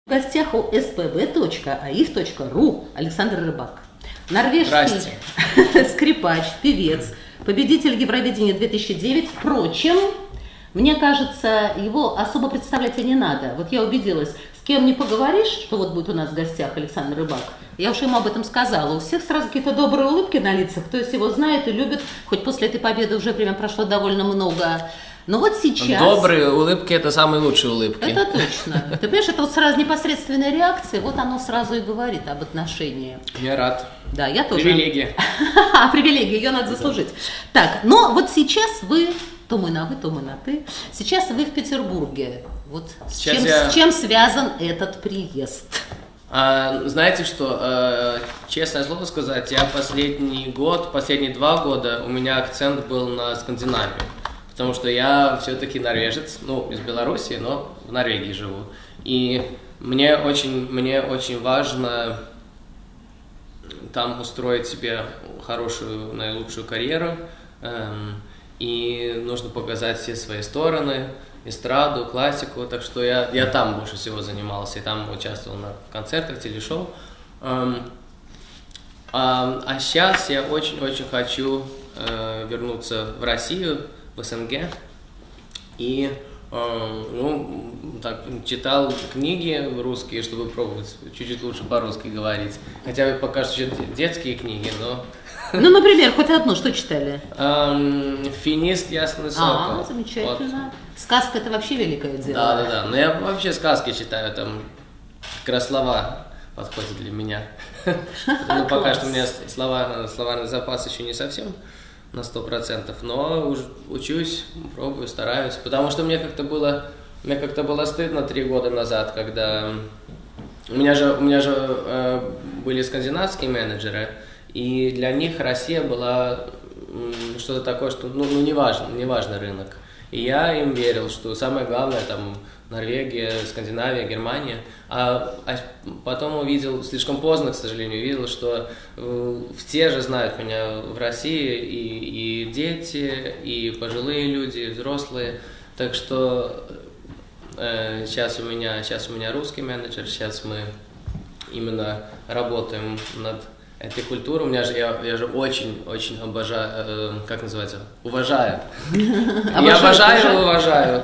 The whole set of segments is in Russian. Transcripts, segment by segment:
В гостях у spb.aif.ru Александр Рыбак. Норвежский скрипач, певец, победитель Евровидения 2009. Впрочем, мне кажется, его особо представлять и не надо. Вот я убедилась, с кем не поговоришь, что вот будет у нас в гостях Александр Рыбак. Я уж ему об этом сказала. У всех сразу какие-то добрые улыбки на лицах. Кто из его знает и любит, хоть после этой победы уже время прошло довольно много. Но вот сейчас... Добрые улыбки – это самые лучшие улыбки. Это точно. Ты понимаешь, это вот сразу непосредственная реакция, вот оно сразу и говорит об отношении. Я рад. Да, я тоже. Привилегия. Привилегия, ее надо заслужить. Так, но вот сейчас вы, то мы на вы, то мы на ты, сейчас вы в Петербурге. Вот с чем связан этот приезд? Знаете что, честное слово сказать, я последние 2 года у меня акцент был на Скандинавию. Потому что я все-таки норвежец, ну, из Беларуси, но в Норвегии живу. И мне очень важно там устроить себе хорошую, наилучшую карьеру. И нужно показать все свои стороны, эстраду, классику. Так что я там больше всего занимался, и там участвовал на концертах, телешоу. А сейчас я очень хочу вернуться в Россию, в СНГ, и читал книги русские, чтобы пробовать чуть-чуть лучше по-русски говорить. Хотя бы пока что детские книги, но... Ну, например, хоть одну, что читали? «Финист ясный сокол». Замечательно. Вот. Сказка – это вообще великое дело. Да. Но я вообще сказки читаю, там как раз слова подходят для меня. Ну, пока что у меня словарный запас еще не совсем на 100%, но учусь, пробую, стараюсь, потому что мне как-то было стыдно 3 года назад, когда у меня же были скандинавские менеджеры, и для них Россия была что-то такое, что неважный рынок. И я им верил, что самое главное там Норвегия, Скандинавия, Германия. А потом увидел, слишком поздно, к сожалению, увидел, что все же знают меня в России, и дети, и пожилые люди, и взрослые. Так что сейчас у меня русский менеджер, сейчас мы именно работаем над этой культурой. Я же очень обожаю, как называется, уважаю. Я обожаю и уважаю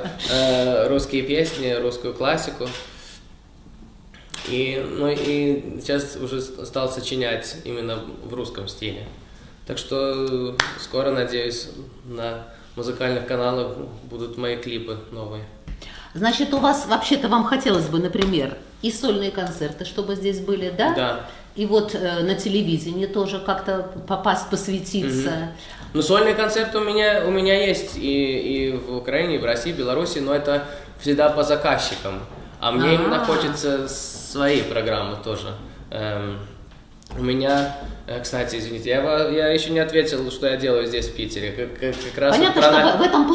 русские песни, русскую классику. И сейчас уже стал сочинять именно в русском стиле. Так что скоро, надеюсь, на музыкальных каналах будут мои клипы новые. Значит, у вас вообще-то вам хотелось бы, например, и сольные концерты, чтобы здесь были, да? Да. И вот на телевидении тоже как-то попасть, посвятиться. Ну, сольные концерты у меня есть и в Украине, и в России, и в Беларуси, но это всегда по заказчикам. А мне именно хочется свои программы тоже. У меня, кстати, извините, я еще не ответил, что я делаю здесь, в Питере. Как раз понятно, что в этом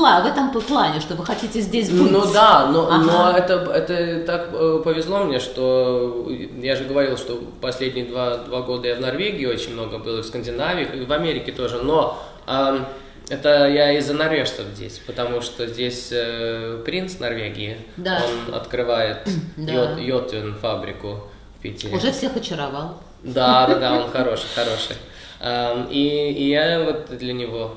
плане, что вы хотите здесь быть. Ну да, но это так повезло мне, что я же говорил, что последние 2 года я в Норвегии очень много был, и в Скандинавии, и в Америке тоже, но это я из-за норвежцев здесь, потому что здесь принц Норвегии, да. Он открывает Йотун фабрику в Питере. Уже всех очаровал. Да, он хороший. И я вот для него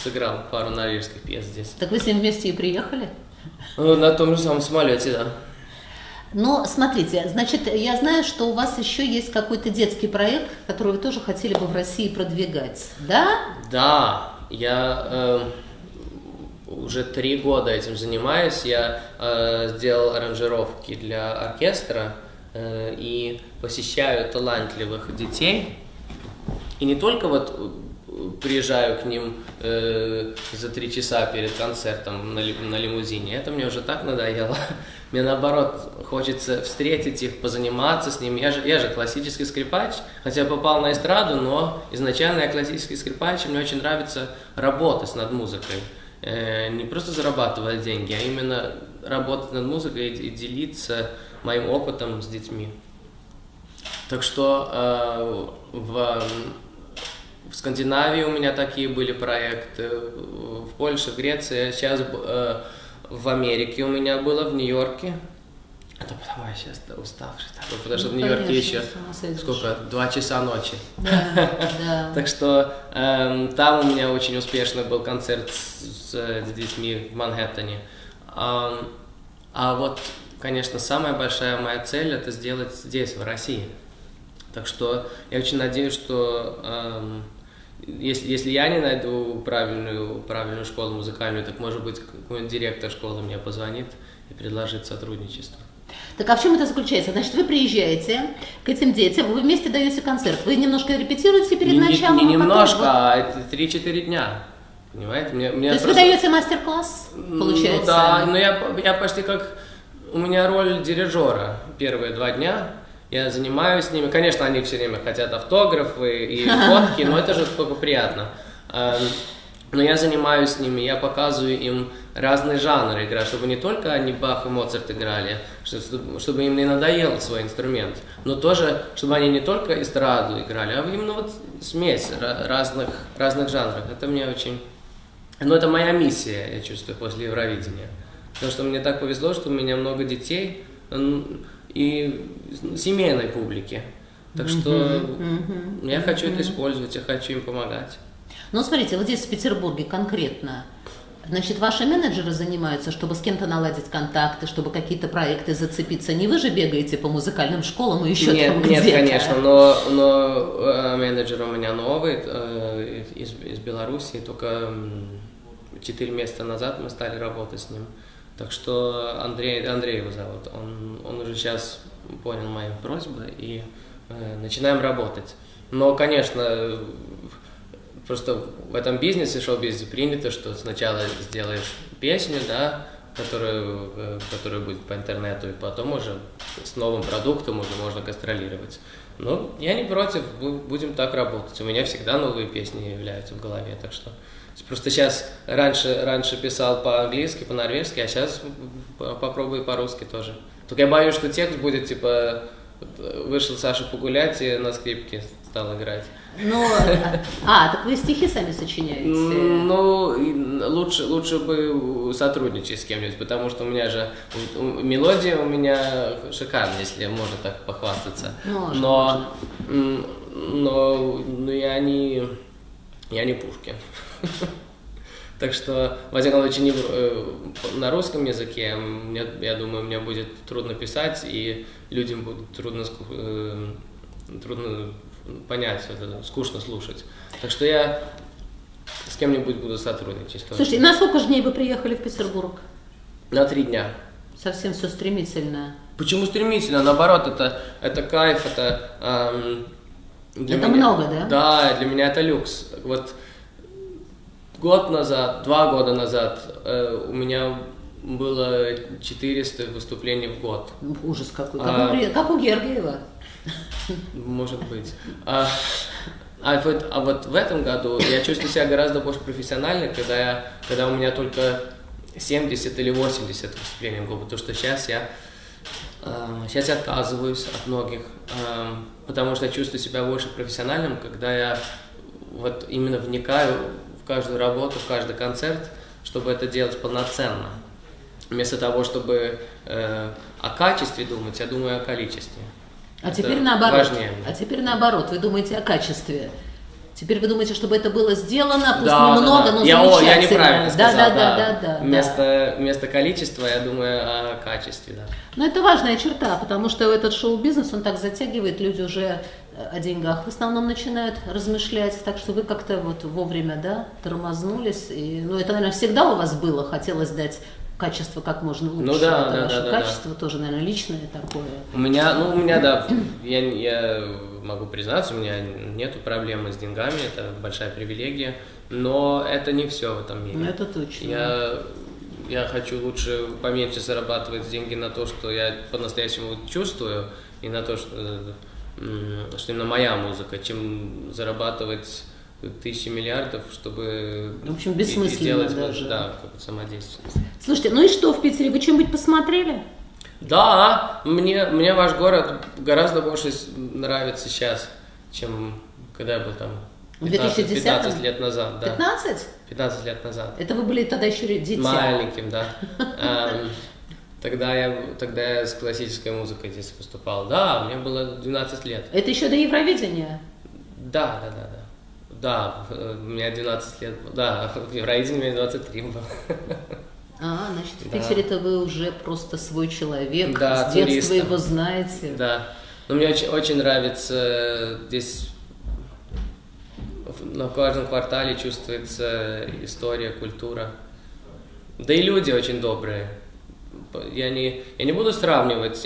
сыграл пару норвежских пьес здесь. Так вы с ним вместе и приехали? На том же самом самолете, да. Но смотрите, значит, я знаю, что у вас еще есть какой-то детский проект, который вы тоже хотели бы в России продвигать, да? Да, я уже 3 года этим занимаюсь. Я сделал аранжировки для оркестра и посещаю талантливых детей. И не только вот приезжаю к ним за 3 часа перед концертом на лимузине. Это мне уже так надоело. Мне наоборот хочется встретить их, позаниматься с ними. Я же классический скрипач, хотя попал на эстраду, но изначально я классический скрипач, и мне очень нравится работать над музыкой. Не просто зарабатывать деньги, а именно работать над музыкой и делиться моим опытом с детьми. Так что в Скандинавии у меня такие были проекты, в Польше, в Греции, сейчас в Америке у меня было, в Нью-Йорке. Это потому я сейчас уставший такой, потому что в Ну, Нью-Йорке конечно, еще с ума сойдешь. сколько, 2 часа ночи. Да, да. Так что там у меня очень успешный был концерт с детьми в Манхэттене. А вот, конечно, самая большая моя цель это сделать здесь, в России. Так что я очень надеюсь, что если я не найду правильную школу музыкальную, так может быть какой-нибудь директор школы мне позвонит и предложит сотрудничество. Так а в чем это заключается? Значит, вы приезжаете к этим детям, вы вместе даете концерт, вы немножко репетируете перед началом, Не а потом немножко, вот- а это 3-4 дня. Понимаете? То есть вы даете мастер-класс, получается? Ну да, но я почти как... У меня роль дирижера первые 2 дня. Я занимаюсь с ними. Конечно, они все время хотят автографы и фотки, но это же только приятно. Но я занимаюсь с ними, я показываю им разные жанры играть, чтобы не только они Бах и Моцарт играли, чтобы им не надоел свой инструмент, но тоже, чтобы они не только эстраду играли, а именно вот смесь разных жанров. Это мне очень... Ну, это моя миссия, я чувствую, после Евровидения. Потому что мне так повезло, что у меня много детей и семейной публики. Так что я хочу это использовать, я хочу им помогать. Ну, смотрите, вот здесь в Петербурге конкретно, значит, ваши менеджеры занимаются, чтобы с кем-то наладить контакты, чтобы какие-то проекты зацепиться. Не вы же бегаете по музыкальным школам и еще Нет, там нет, где-то? конечно, но менеджер у меня новый, из Беларуси, только 4 месяца назад мы стали работать с ним. Так что Андрей его зовут, он уже сейчас понял мои просьбы и начинаем работать. Но, конечно, просто в этом бизнесе, шоу-бизнесе принято, что сначала сделаешь песню, да, которая будет по интернету, и потом уже с новым продуктом уже можно гастролировать. Ну, я не против, будем так работать. У меня всегда новые песни являются в голове, так что... Просто сейчас, раньше писал по-английски, по-норвежски, а сейчас попробую по-русски тоже. Только я боюсь, что текст будет, типа, вышел Саша погулять и на скрипке стал играть. Ну, так вы стихи сами сочиняете? Ну, лучше бы сотрудничать с кем-нибудь, потому что у меня же мелодия у меня шикарная, если можно так похвастаться. Можно. Но я не Пушкин. Так что, во всяком случае, на русском языке, я думаю, мне будет трудно писать, и людям будет трудно понять, это скучно слушать. Так что я с кем-нибудь буду сотрудничать. Слушайте, на сколько же дней вы приехали в Петербург? На 3 дня. Совсем все стремительно. Почему стремительно? Наоборот, это кайф, это... Это много, да? Да, для меня это люкс. Вот 2 года назад у меня было 400 выступлений в год. Ужас какой. Как у Гергиева. Может быть. А вот в этом году я чувствую себя гораздо больше профессионально, когда у меня только 70 или 80 выступлений в год, потому что сейчас я отказываюсь от многих, потому что я чувствую себя больше профессиональным, когда я вот именно вникаю в каждую работу, в каждый концерт, чтобы это делать полноценно. Вместо того, чтобы о качестве думать, я думаю о количестве. А теперь наоборот. Важнее. А теперь наоборот, вы думаете о качестве. Теперь вы думаете, чтобы это было сделано, пусть немного, но замечательно. Я неправильно сказал, да. Вместо количества я думаю о качестве, да. Но это важная черта, потому что этот шоу-бизнес, он так затягивает, люди уже о деньгах в основном начинают размышлять, так что вы как-то вот вовремя, да, тормознулись. И, это, наверное, всегда у вас было, хотелось дать качество как можно лучше. Ну да, это ваше да. качество тоже, наверное, личное такое. У меня, да, я могу признаться, у меня нету проблемы с деньгами, это большая привилегия, но это не все в этом мире. Это точно. Я хочу лучше поменьше зарабатывать деньги на то, что я по-настоящему чувствую, и на то, что именно моя музыка, чем зарабатывать тысячи миллиардов, чтобы в общем, бессмысленно сделать даже. Да, какое-то самодействие. Слушайте, ну и что в Питере? Вы что-нибудь посмотрели? Да, мне ваш город гораздо больше нравится сейчас, чем когда я был там 15 лет назад. Да. 15? 15 лет назад. Это вы были тогда еще детьми? Маленьким, да. тогда я с классической музыкой здесь выступал. Да, мне было 12 лет. Это еще до Евровидения? Да. Да, у меня 12 лет было. Да, в Евровидении мне 23 было. Значит, в Питере-то вы уже просто свой человек, да, с детства туристом. его знаете. Да, но мне очень нравится здесь, на каждом квартале чувствуется история, культура. Да и люди очень добрые. Я не буду сравнивать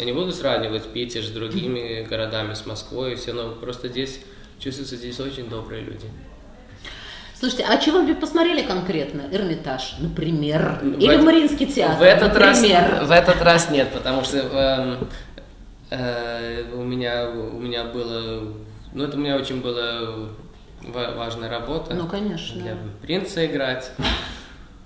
Питер с другими городами, с Москвой и все, но просто чувствуются здесь очень добрые люди. Слушайте, а чего вы посмотрели конкретно? Эрмитаж, например, или Мариинский театр, в этот раз нет, потому что у меня было, это у меня очень была важная работа. Ну, конечно. Для принца играть.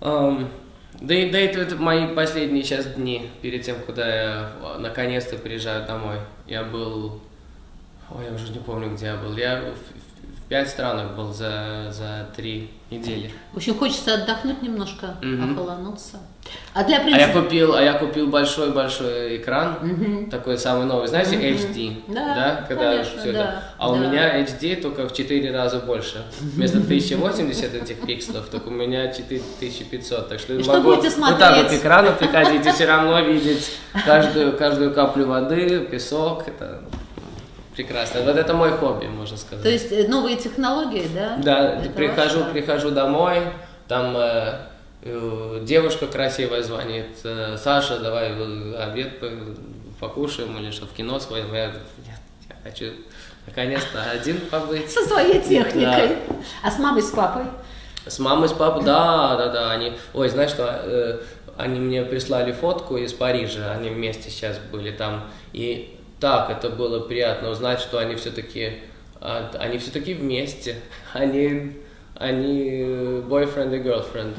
Да и это мои последние сейчас дни, перед тем, когда я наконец-то приезжаю домой. Я уже не помню, где я был. Я в 5 странах был за 3 недели. В общем, хочется отдохнуть немножко, охолонуться. А для принца... я купил большой экран, такой самый новый, знаете, HD, да? Когда Конечно, все да. это. А у меня HD только в 4 раза больше. Вместо 1080 этих пикселов, так у меня 4500. Так что я могу будете смотреть? вот так вот экрану приходить и все равно видеть каждую каплю воды, песок. Это прекрасно. Вот это мой хобби, можно сказать. То есть новые технологии, да? Да, прихожу домой, там девушка красивая звонит: Саша, давай обед покушаем или что, в кино сходим. Я хочу наконец-то один побыть. Со своей техникой. Да. А с мамой, с папой? С мамой, с папой, да. Знаешь что, они мне прислали фотку из Парижа, они вместе сейчас были там. И так, это было приятно узнать, что они все-таки вместе. Они boyfriend и girlfriend.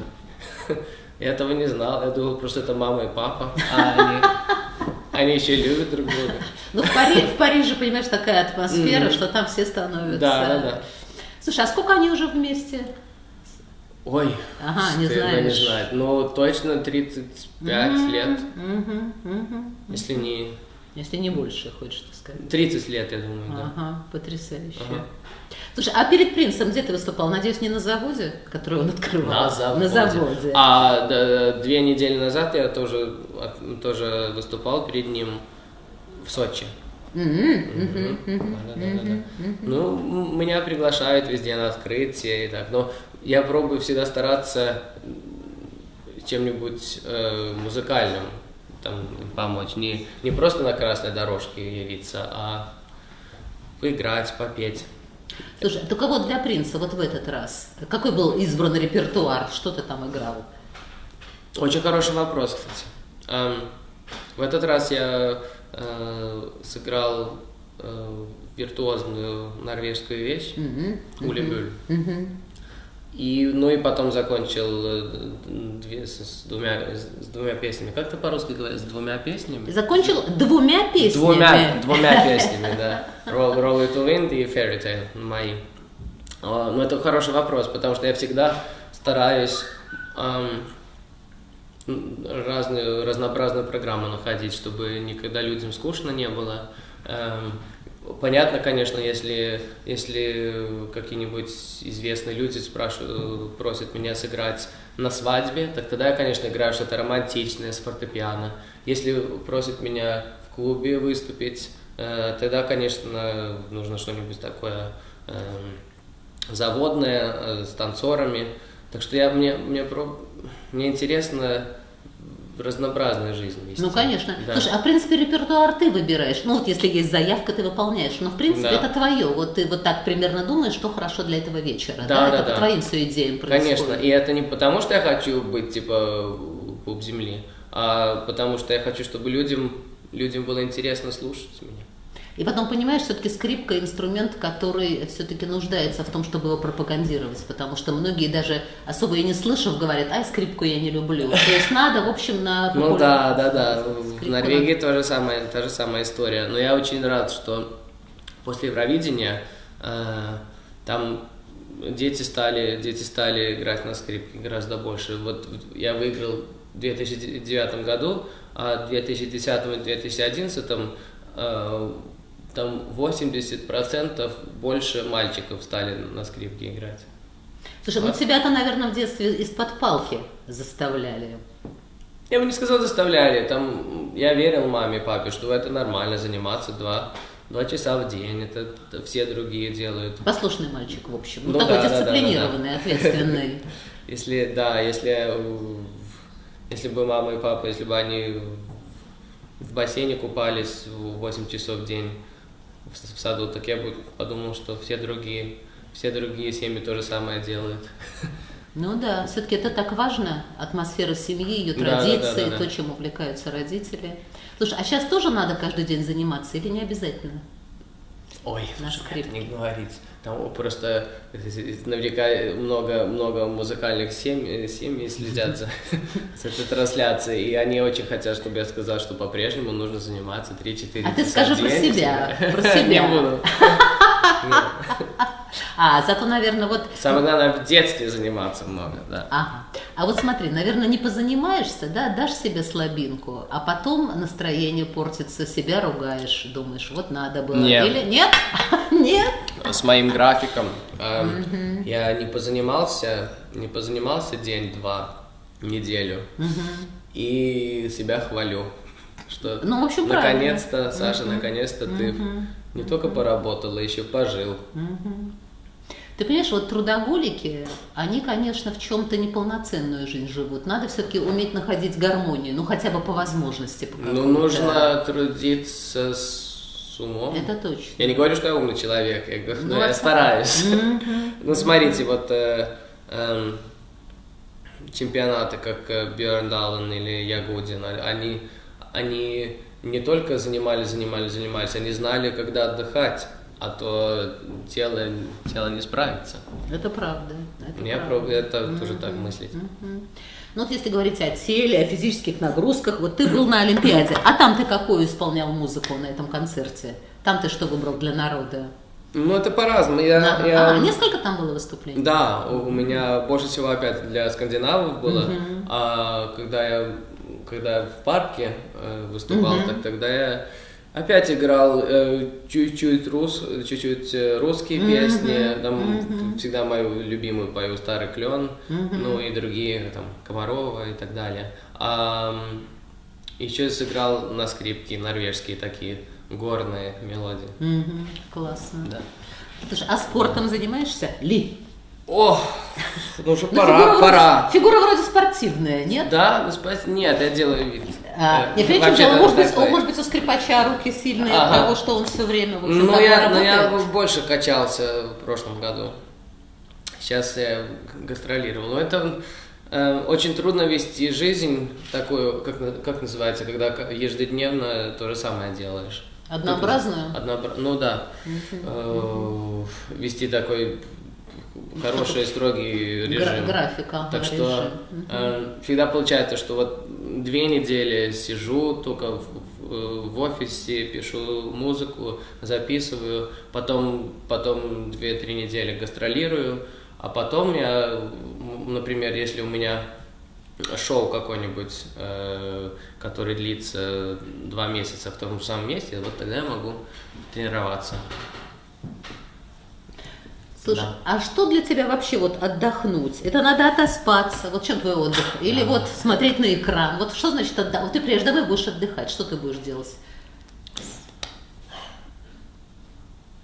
Я этого не знал, я думал, просто это мама и папа, они еще любят друг друга. Ну, в Париже, понимаешь, такая атмосфера, что там все становятся... Да. Слушай, а сколько они уже вместе? Ой, не знаешь. Не знаю. Ну, точно 35 лет, Если не больше, хочешь сказать. 30 лет, я думаю, да. Ага, потрясающе. Слушай, а перед принцем где ты выступал? Надеюсь, не на заводе, который он открывал? На заводе. А 2 недели назад я тоже выступал перед ним в Сочи. Ну, меня приглашают везде на открытие и так, но я пробую всегда стараться чем-нибудь музыкальным там помочь, не просто на красной дорожке явиться, а поиграть, попеть. Слушай, только вот для принца вот в этот раз, какой был избран репертуар, что ты там играл? Очень хороший вопрос, кстати. В этот раз я сыграл виртуозную норвежскую вещь «Улебюль». И потом закончил с двумя песнями. Как ты по-русски говоришь? С 2 песнями? Закончил 2 песнями? Двумя песнями, да. Roll It to Wind и Fairy Tale мои. Но это хороший вопрос, потому что я всегда стараюсь разнообразную программу находить, чтобы никогда людям скучно не было. Понятно, конечно, если какие-нибудь известные люди просят меня сыграть на свадьбе, так тогда я, конечно, играю что-то романтичное с фортепиано. Если просят меня в клубе выступить, тогда, конечно, нужно что-нибудь такое заводное, с танцорами. Так что мне интересно разнообразная жизнь вести. Ну, конечно. Да. Слушай, а в принципе репертуар ты выбираешь. Ну, вот если есть заявка, ты выполняешь. Но в принципе это твое. Вот ты вот так примерно думаешь, что хорошо для этого вечера. Да, это по твоим все идеям происходит. Конечно. И это не потому, что я хочу быть типа пуп земли, а потому что я хочу, чтобы людям было интересно слушать меня. И потом, понимаешь, все-таки скрипка – инструмент, который все-таки нуждается в том, чтобы его пропагандировать, потому что многие даже особо и не слышав говорят: ай, скрипку я не люблю. То есть надо, в общем, на... Ну да. В Норвегии та же самая история. Но я очень рад, что после Евровидения там дети стали играть на скрипке гораздо больше. Вот я выиграл в 2009 году, а в 2010-2011 там 80% больше мальчиков стали на скрипке играть. Слушай, ну тебя-то, наверное, в детстве из-под палки заставляли. Я бы не сказал заставляли, там я верил маме и папе, что это нормально заниматься 2 часа в день, это все другие делают. Послушный мальчик, в общем, ну, такой дисциплинированный, ответственный. Если бы мама и папа, если бы они в бассейне купались 8 часов в день в саду, так я бы подумал, что все другие семьи то же самое делают. Ну да, все-таки это так важно, атмосфера семьи, ее традиции, то, чем увлекаются родители. Слушай, а сейчас тоже надо каждый день заниматься или не обязательно? Ой, это не говорить. Там просто наверняка много музыкальных семей следят за этой трансляцией, и они очень хотят, чтобы я сказал, что по-прежнему нужно заниматься 3-4 часа в день. А ты скажи про себя. Не буду. Зато, наверное, вот... Самое главное, в детстве заниматься много, да. Ага. А вот смотри, наверное, не позанимаешься, да, дашь себе слабинку, а потом настроение портится, себя ругаешь, думаешь, вот надо было. Нет. Или нет? Нет? С моим графиком я не позанимался день-два, неделю, и себя хвалю, что ну, в общем, наконец-то, Саша, наконец-то ты не только поработал, а еще пожил. Ты понимаешь, вот трудоголики, они, конечно, в чем-то неполноценную жизнь живут. Надо все-таки уметь находить гармонию, ну хотя бы по возможности. Ну, нужно трудиться с умом. Это точно. Я не говорю, что я умный человек, я говорю, но я стараюсь. Ну, смотрите, вот чемпионаты, как Бьерн Даллен или Ягудин, они не только занимались, они знали, когда отдыхать, а то тело не справится. Это правда. Это тоже так мыслить. Ну вот если говорить о теле, о физических нагрузках, вот ты был на Олимпиаде, а там ты какую исполнял музыку на этом концерте? Там ты что выбрал для народа? Ну это по-разному. Несколько там было выступлений? Да, у меня больше всего опять для скандинавов было, а когда я в парке выступал, тогда я опять играл чуть-чуть русские песни, там всегда мою любимую пою «Старый клен», ну и другие, там, Комарова и так далее. Еще сыграл на скрипке норвежские такие горные мелодии. Классно. Да. Слушай, а спортом занимаешься ли? О, ну уже пора. Фигура вроде спортивная, нет? Да, нет, я делаю вид. Я понимаю, может быть, у скрипача руки сильные от того, что он все время, в общем, я больше качался в прошлом году. Сейчас я гастролировал. Но это очень трудно вести жизнь такую, как называется, когда ежедневно то же самое делаешь. Однообразную? Ну да. Вести такой хороший, строгий режим. Графика. Так что всегда получается, что вот 2 недели сижу только в офисе, пишу музыку, записываю, потом 2-3 недели гастролирую, а потом я, например, если у меня шоу какое-нибудь, который длится 2 месяца в том же самом месте, вот тогда я могу тренироваться. Слушай, а что для тебя вообще вот отдохнуть? Это надо отоспаться, вот в чем твой отдых? Или вот смотреть на экран? Вот что значит отдохнуть? Вот ты приедешь домой, будешь отдыхать, что ты будешь делать?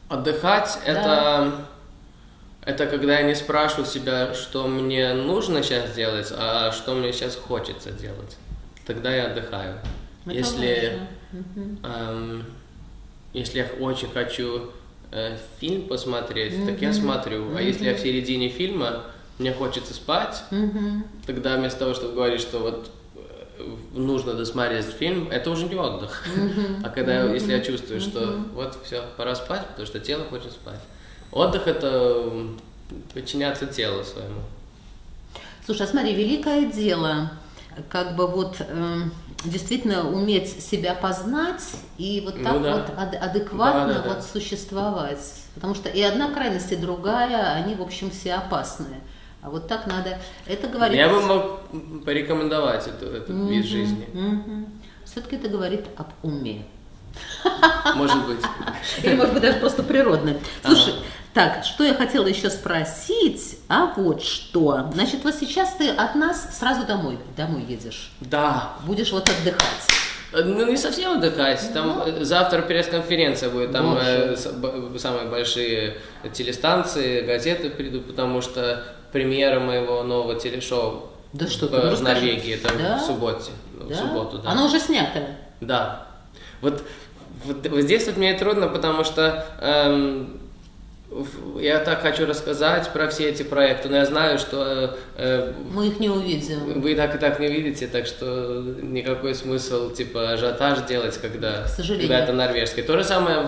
Отдыхать это когда я не спрашиваю себя, что мне нужно сейчас делать, а что мне сейчас хочется делать. Тогда я отдыхаю. Если я очень хочу фильм посмотреть, так я смотрю. А если я в середине фильма, мне хочется спать, тогда вместо того, чтобы говорить, что вот нужно досмотреть фильм, это уже не отдых. А если я чувствую, что вот все, пора спать, потому что тело хочет спать. Отдых — это подчиняться телу своему. Слушай, а смотри, великое дело, как бы вот действительно уметь себя познать и вот так вот адекватно существовать. Потому что и одна крайность, и другая, они, в общем, все опасные. А вот так надо. Это говорит... Я бы мог порекомендовать этот вид жизни. Все-таки это говорит об уме. Может быть. Или, может быть, даже просто природное. Слушай, так, что я хотела еще спросить, а вот что. Значит, вот сейчас ты от нас сразу домой едешь. Да. Будешь вот отдыхать. Ну, не совсем отдыхать. Там завтра пресс-конференция будет. Там самые большие телестанции, газеты придут, потому что премьера моего нового телешоу да что в Норвегии. Это в субботу. Да? В субботу, да. Оно уже снято? Да. Вот здесь вот мне трудно, потому что я так хочу рассказать про все эти проекты, но я знаю, что мы их не увидим. Вы так и так не видите, так что никакой смысл типа ажиотаж делать, когда это норвежский. То же самое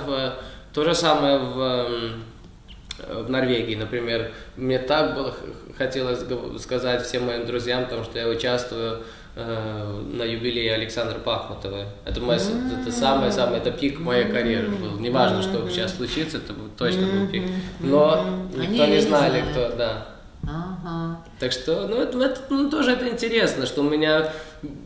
в Норвегии, например. Мне так было хотелось сказать всем моим друзьям, потому что я участвую на юбилее Александра Пахмутова. Это самый это пик моей карьеры был. Неважно, что сейчас случится, это точно был пик. Но никто не знали, кто, да. Ага. Так что, тоже это интересно, что у меня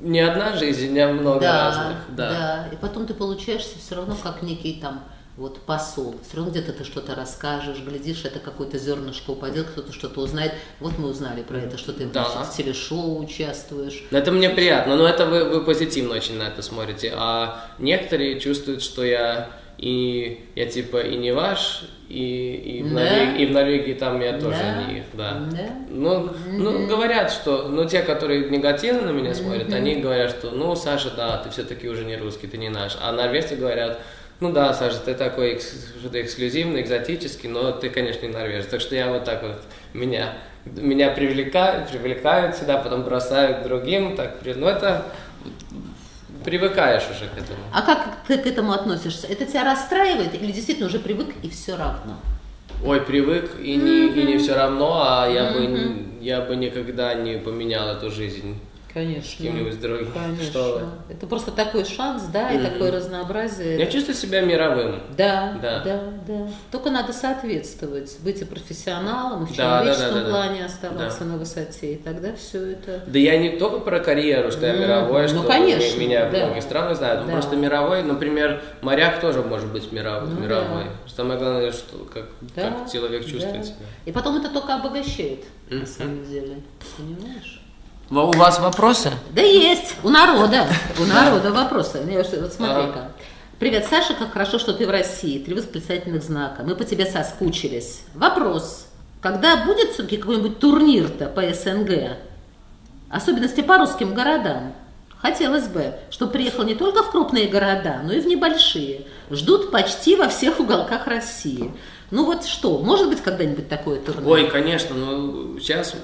не одна жизнь, у меня много разных. Да, и потом ты получаешься все равно как некий там вот посол. Все равно где-то ты что-то расскажешь, глядишь, это какое-то зернышко упадет, кто-то что-то узнает. Вот мы узнали про это, что ты в телешоу участвуешь. Это мне приятно, но это вы позитивно очень на это смотрите. А некоторые чувствуют, что я типа и не ваш, и в Норвегии там я тоже не их, да. Ну, говорят, что, те, которые негативно на меня смотрят, они говорят, что, Саша, да, ты все-таки уже не русский, ты не наш. А норвежцы говорят, да, Саша, ты такой что-то эксклюзивный, экзотический, но ты, конечно, не норвежец. Так что я вот так вот, меня привлекают сюда, потом бросают к другим, это привыкаешь уже к этому. А как ты к этому относишься? Это тебя расстраивает или действительно уже привык и все равно? Ой, привык и не все равно, а я бы никогда не поменял эту жизнь. Конечно. С кем-нибудь другим. Конечно. Что? Это просто такой шанс, да, и такое разнообразие. Я чувствую себя мировым. Да. Только надо соответствовать, быть и профессионалом, и в человеческом плане оставаться на высоте, и тогда все это... Да я не только про карьеру, что я мировой, что конечно, меня в многих странах знают, просто мировой, например, моряк тоже может быть мировой. Самое главное, что как человек чувствует себя. И потом это только обогащает, на самом деле, понимаешь? У вас вопросы? Да есть, у народа вопросы. Вот смотри-ка. Привет, Саша, как хорошо, что ты в России. 3 восклицательных знака. Мы по тебе соскучились. Вопрос. Когда будет все-таки какой-нибудь турнир-то по СНГ? Особенности по русским городам. Хотелось бы, чтобы приехал не только в крупные города, но и в небольшие. Ждут почти во всех уголках России. Ну вот что, может быть когда-нибудь такое турнир? Ой, конечно, сейчас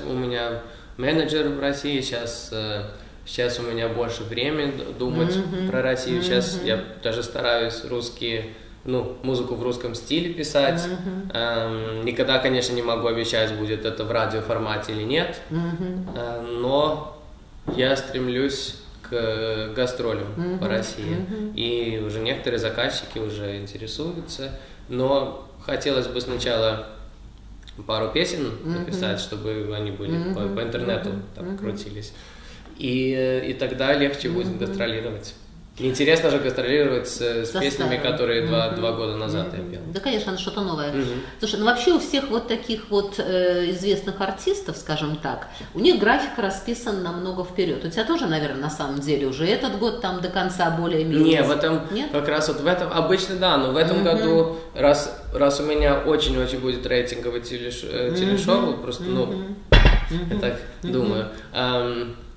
у меня менеджер в России, сейчас у меня больше времени думать про Россию. Сейчас я даже стараюсь музыку в русском стиле писать. Никогда, конечно, не могу обещать, будет это в радиоформате или нет, но я стремлюсь к гастролям по России. И уже некоторые заказчики уже интересуются, но хотелось бы сначала пару песен написать, чтобы они были по интернету там крутились. И тогда легче будет гастролировать. Интересно же гастролировать с песнями, которые два года назад я пел. Да, конечно, что-то новое. Слушай, вообще у всех вот таких вот известных артистов, скажем так, у них график расписан намного вперед. У тебя тоже, наверное, на самом деле уже этот год там до конца более-менее? Нет, как раз вот в этом, обычно да, но в этом году, раз у меня очень-очень будет рейтинговый телешоу, просто, я так думаю,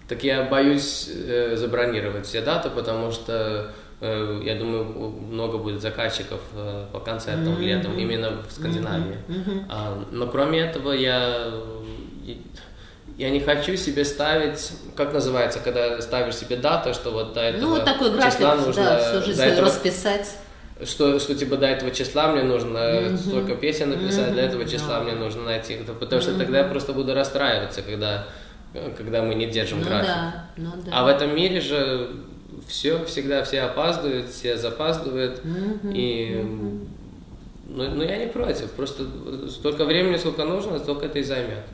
так я боюсь забронировать все даты, потому что, я думаю, много будет заказчиков по концертам летом, именно в Скандинавии. Но кроме этого, я не хочу себе ставить, как называется, когда ставишь себе дату, что вот до этого такой график, числа нужно... всю жизнь расписать. Что типа до этого числа мне нужно столько песен написать, до этого числа мне нужно найти, потому что тогда я просто буду расстраиваться, когда мы не держим график. А в этом мире же всегда все опаздывают, все запаздывают, и я не против, просто столько времени, сколько нужно, столько это и займет.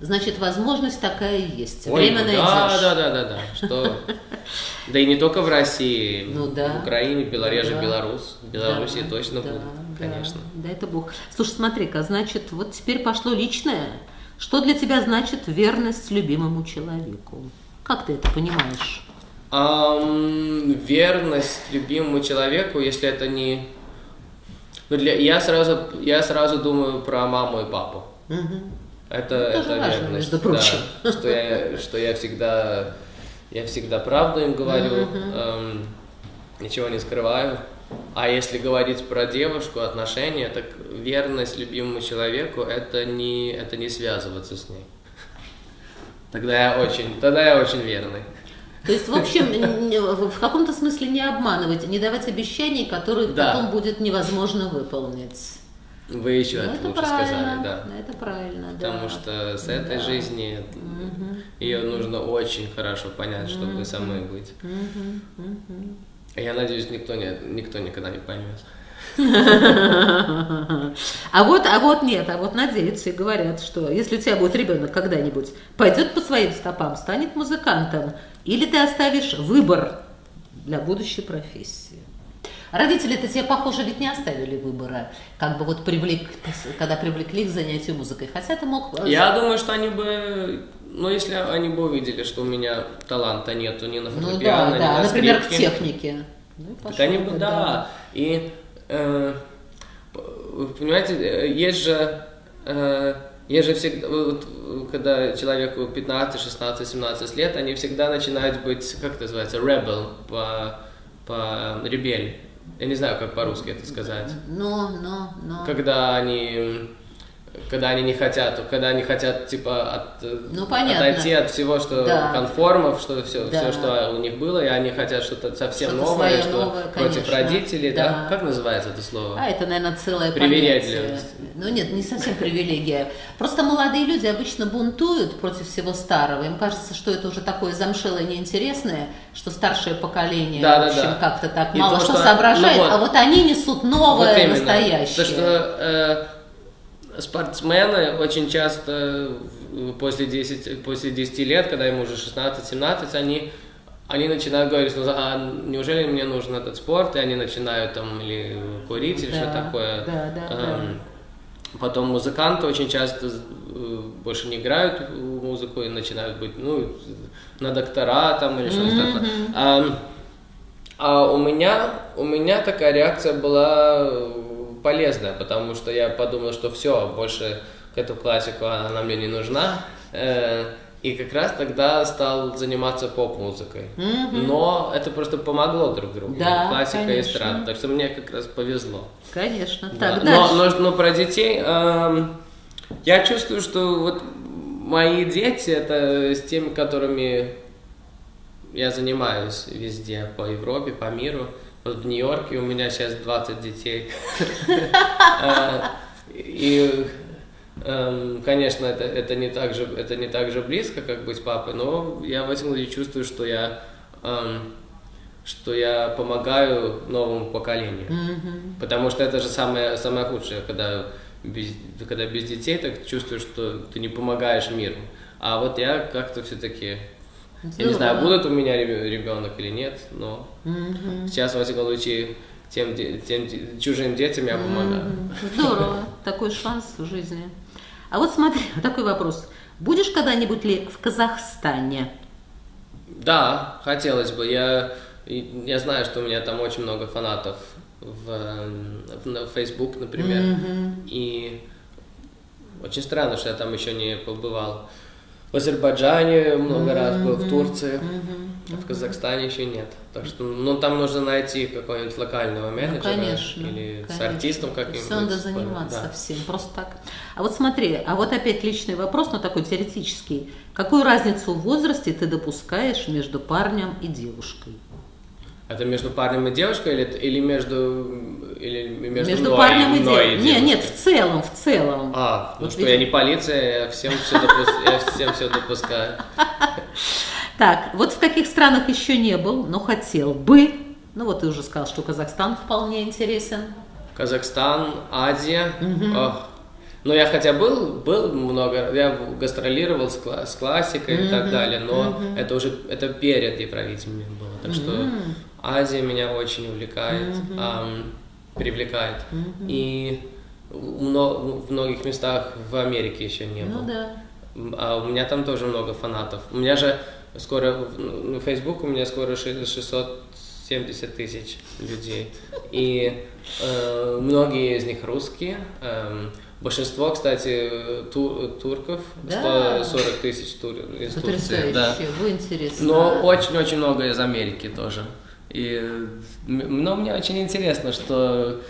значит, возможность такая есть. Ой, Время найдешь. Да. Что... Да и не только в России, Ну, да. в Украине, Беларуси, Да. Белоруссии точно Да, будет, да, конечно. да, это Бог. Слушай, смотри-ка, значит, вот теперь пошло личное. Что для тебя значит верность любимому человеку? Как ты это понимаешь? Верность любимому человеку, если это не... Ну, я сразу думаю про маму и папу. Угу. Это важно, верность, между прочим. да, что я всегда правду им говорю, ничего не скрываю. А если говорить про девушку, отношения, так верность любимому человеку это не связываться с ней. Тогда я очень верный. То есть, в общем, в каком-то смысле не обманывать, не давать обещаний, которые потом будет невозможно выполнить. Вы еще это лучше сказали, да. Это правильно, Потому что с этой жизни ее нужно очень хорошо понять, чтобы самой быть. Я надеюсь, никто никогда не поймет. А вот нет, надеются и говорят, что если у тебя будет ребенок когда-нибудь, пойдет по своим стопам, станет музыкантом, или ты оставишь выбор для будущей профессии. Родители-то тебе, похоже, ведь не оставили выбора, как бы вот когда привлекли к занятию музыкой, хотя ты мог... Я думаю, что они бы, если они бы увидели, что у меня таланта нету ни на фортепиано, ни на скрипке. Например, к технике. Так они бы, да. И, понимаете, есть же всегда, вот, когда человеку 15, 16, 17 лет, они всегда начинают быть, как это называется, rebel, по ребель. Я не знаю, как по-русски это сказать. Когда они не хотят, типа, отойти от всего, что конформов, что все, что у них было, и они хотят что-то совсем новое, против родителей, да? Как называется это слово? Это, наверное, целое понятие. Ну нет, не совсем привилегия. Просто молодые люди обычно бунтуют против всего старого. Им кажется, что это уже такое замшелое, неинтересное, что старшее поколение, в общем, как-то так мало что соображает, а вот они несут новое, настоящее. То, что спортсмены очень часто после 10 лет, когда им уже 16-17, они начинают говорить, неужели мне нужен этот спорт, и они начинают там или курить, или что такое. Потом музыканты очень часто больше не играют музыку и начинают быть, на доктора там или что-то такое. А у меня такая реакция была полезная, потому что я подумал, что все, больше эту классику она мне не нужна. И как раз тогда стал заниматься поп-музыкой. Но это просто помогло друг другу. Да, классика конечно. и эстрада. Так что мне как раз повезло. Конечно. Да. Так, дальше. Но про детей я чувствую, что вот мои дети это с теми, которыми я занимаюсь везде, по Европе, по миру. Вот в Нью-Йорке у меня сейчас 20 детей. И, конечно, это не так же близко, как быть папой, но я в этом случае чувствую, что я помогаю новому поколению. Потому что это же самое худшее, когда без детей, так чувствуешь, что ты не помогаешь миру. А вот я как-то все-таки... Я не знаю, будет у меня ребенок или нет, но сейчас, во всяком случае, тем чужим детям я помогаю. Здорово, такой шанс в жизни. А вот смотри, такой вопрос. Будешь когда-нибудь ли в Казахстане? Да, хотелось бы. Я знаю, что у меня там очень много фанатов в Facebook, например. И очень странно, что я там еще не побывал. В Азербайджане много раз был, в Турции, в Казахстане еще нет. Так что, там нужно найти какого-нибудь локального менеджера или с артистом каким-нибудь. Все надо заниматься всем, просто так. А вот смотри, опять личный вопрос, но такой теоретический. Какую разницу в возрасте ты допускаешь между парнем и девушкой? Это между парнем и девушкой или между парнем и девушкой? Нет, в целом. Что я не полиция, я всем все допускаю. Так, вот в каких странах еще не был, но хотел бы? Вот ты уже сказал, что Казахстан вполне интересен. Казахстан, Азия. Но я хотя был много, я гастролировал с классикой и так далее, но это перед Евровидением было. Так что Азия меня очень увлекает, привлекает. И в многих местах в Америке еще не был. А у меня там тоже много фанатов. У меня же скоро, на Facebook у меня скоро 670 тысяч людей. И многие из них русские. Большинство, кстати, турков, 140 тысяч из Турции. Да. Интересно. Но очень-очень много из Америки тоже. Но мне очень интересно, что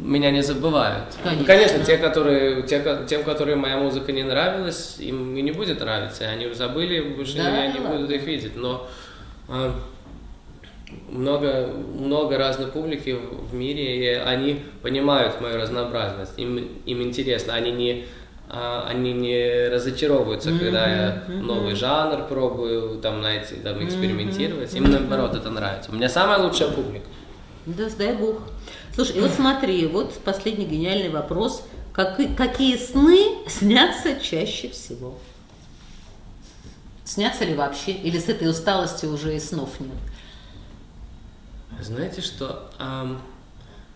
меня не забывают. Конечно, тем, которым моя музыка не нравилась, им и не будет нравиться. Они забыли, больше я не буду их видеть. Но много разной публики в мире, и они понимают мою разнообразность. Им интересно, они не разочаровываются, когда я новый жанр пробую, там экспериментировать. Им наоборот это нравится. У меня самая лучшая публика. Да, дай бог. Слушай, и вот смотри, вот последний гениальный вопрос. Какие сны снятся чаще всего? Снятся ли вообще? Или с этой усталости уже и снов нет? Знаете что?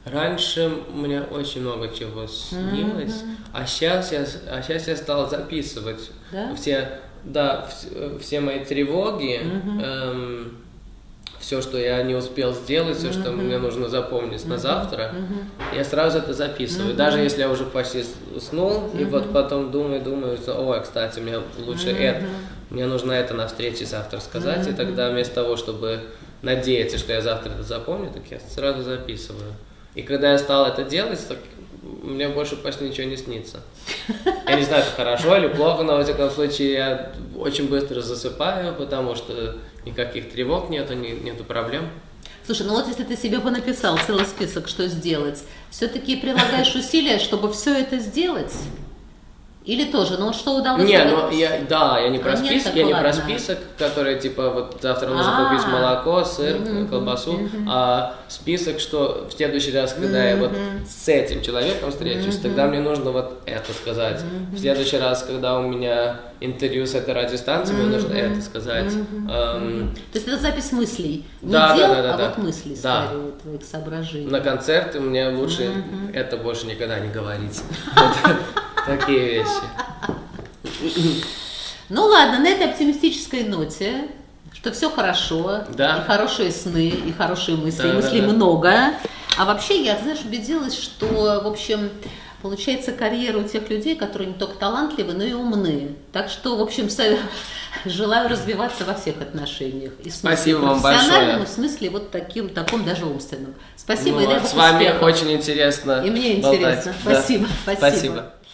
Раньше мне очень много чего снилось, а сейчас я стал записывать все мои тревоги, все, что я не успел сделать, все, что мне нужно запомнить на завтра, я сразу это записываю. Даже если я уже почти уснул, и вот потом думаю, ой, кстати, мне лучше мне нужно это на встрече завтра сказать, и тогда вместо того, чтобы надеяться, что я завтра это запомню, так я сразу записываю. И когда я стал это делать, так мне больше почти ничего не снится. Я не знаю, это хорошо или плохо, но во всяком случае я очень быстро засыпаю, потому что никаких тревог нету проблем. Слушай, ну вот если ты себе понаписал целый список, что сделать, все-таки прилагаешь усилия, чтобы все это сделать? Или тоже, ну что удалось? Не, ну я не про список, который типа вот завтра нужно купить молоко, сыр, колбасу, а список, что в следующий раз, когда я вот с этим человеком встречусь, тогда мне нужно вот это сказать. В следующий раз, когда у меня интервью с этой радиостанцией, мне нужно это сказать. То есть это запись мыслей, не дел, а вот мыслей, скорее, твоих соображений. На концерты мне лучше это больше никогда не говорить. Такие вещи. Ну ладно, на этой оптимистической ноте, что все хорошо, да. И хорошие сны, и хорошие мысли, мыслей много. А вообще я, знаешь, убедилась, что, в общем, получается карьера у тех людей, которые не только талантливы, но и умны. Так что, в общем, желаю развиваться во всех отношениях. И в смысле спасибо вам большое. В профессиональном смысле, вот таком даже умственном. Спасибо. Ну, и дай бог с вами успехов. очень интересно. И мне болтать. интересно. Спасибо. Да. Спасибо.